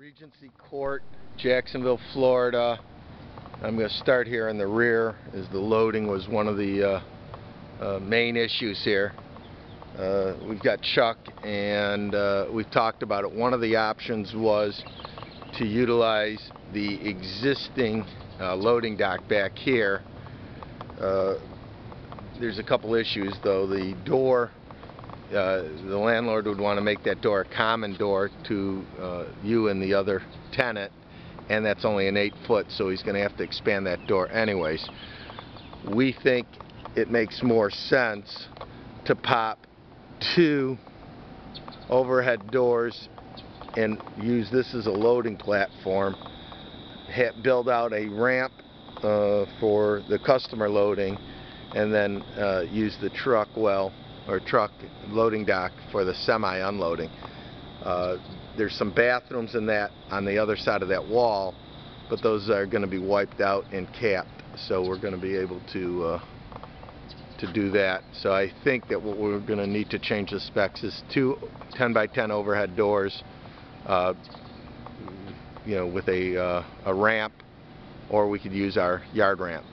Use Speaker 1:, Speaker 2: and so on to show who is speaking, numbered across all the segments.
Speaker 1: Regency Court, Jacksonville, Florida. I'm going to start here in the rear, as the loading was one of the main issues here. We've got Chuck, and we've talked about it. One of the options was to utilize the existing loading dock back here. There's a couple issues though. The door, the landlord would want to make that door a common door to you and the other tenant, and that's only an 8-foot, so he's going to have to expand that door anyways. We think it makes more sense to pop 2 overhead doors and use this as a loading platform, build out a ramp for the customer loading, and then use the truck truck loading dock for the semi-unloading. There's some bathrooms in that on the other side of that wall, but those are going to be wiped out and capped, so we're going to be able to do that. So I think that what we're going to need to change the specs is 2 10-by-10 overhead doors, you know, with a ramp, or we could use our yard ramp.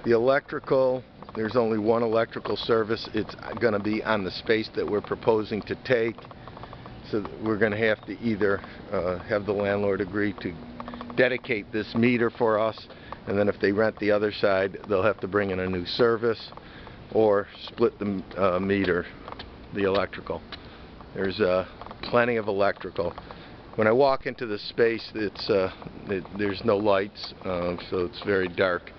Speaker 1: The electrical, there's only one electrical service. It's going to be on the space that we're proposing to take, so we're going to have to either have the landlord agree to dedicate this meter for us, and then if they rent the other side, they'll have to bring in a new service, or split the meter, the electrical. There's plenty of electrical. When I walk into the space, there's no lights, so it's very dark.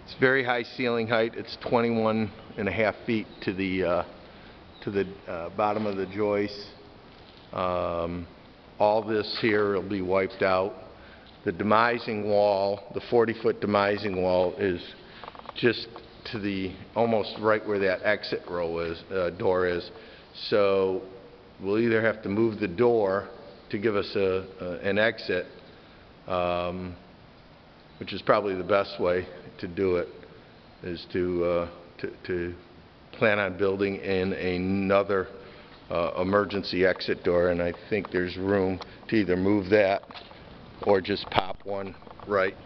Speaker 1: It's very high ceiling height. It's 21.5 feet to the bottom of the joist. All this here will be wiped out. The demising wall, the 40-foot demising wall, is just to the almost right where that exit row is, door is. So we'll either have to move the door to give us an exit, which is probably the best way to do it, is to plan on building in another emergency exit door, and I think there's room to either move that or just pop one right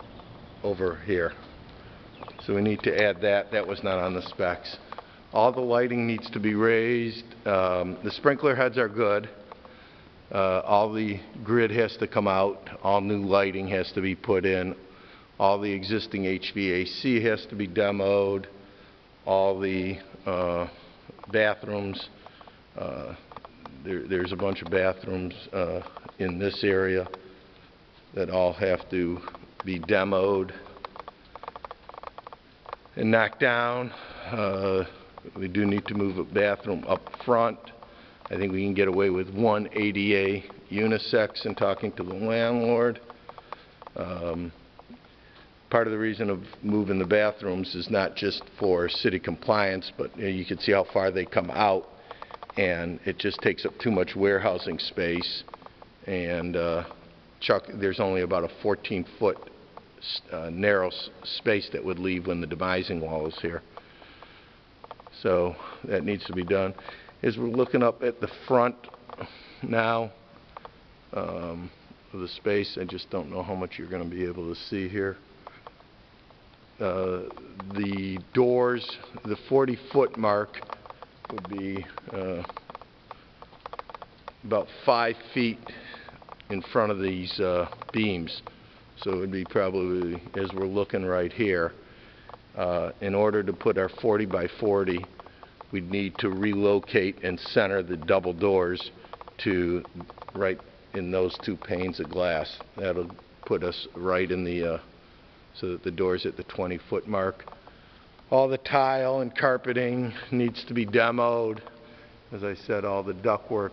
Speaker 1: over here. So we need to add that. That was not on the specs. All the lighting needs to be raised. The sprinkler heads are good. All the grid has to come out. All new lighting has to be put in. All the existing HVAC has to be demoed. All the bathrooms, there's a bunch of bathrooms in this area that all have to be demoed and knocked down. We do need to move a bathroom up front. I think we can get away with 1 ADA unisex in talking to the landlord. Part of the reason of moving the bathrooms is not just for city compliance, but you can see how far they come out, and it just takes up too much warehousing space. And Chuck, there's only about a 14-foot narrow space that would leave when the demising wall is here. So that needs to be done. As we're looking up at the front now of the space, I just don't know how much you're going to be able to see here. The doors, the 40-foot mark would be about 5 feet in front of these beams. So it would be probably, as we're looking right here, in order to put our 40-by-40, we'd need to relocate and center the double doors to right in those 2 panes of glass. That'll put us right in the so that the door's at the 20-foot mark. All the tile and carpeting needs to be demoed. As I said, all the ductwork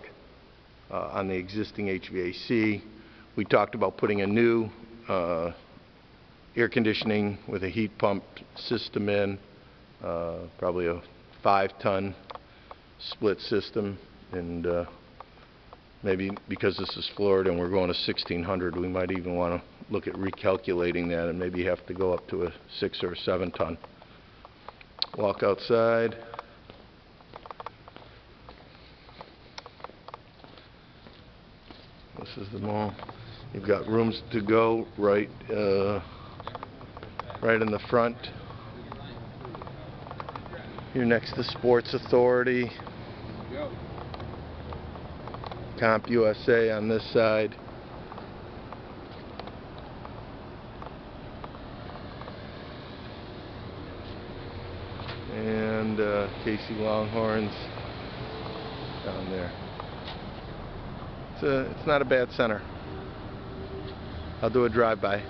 Speaker 1: on the existing HVAC. We talked about putting a new air conditioning with a heat pump system in, probably a 5-ton split system, and maybe because this is Florida and we're going to 1600, we might even want to look at recalculating that and maybe have to go up to a 6 or 7-ton. Walk outside. This is the mall. You've got rooms to go right right in the front. You're next to Sports Authority. Comp USA on this side. And Casey Longhorns down there. It's not a bad center. I'll do a drive-by.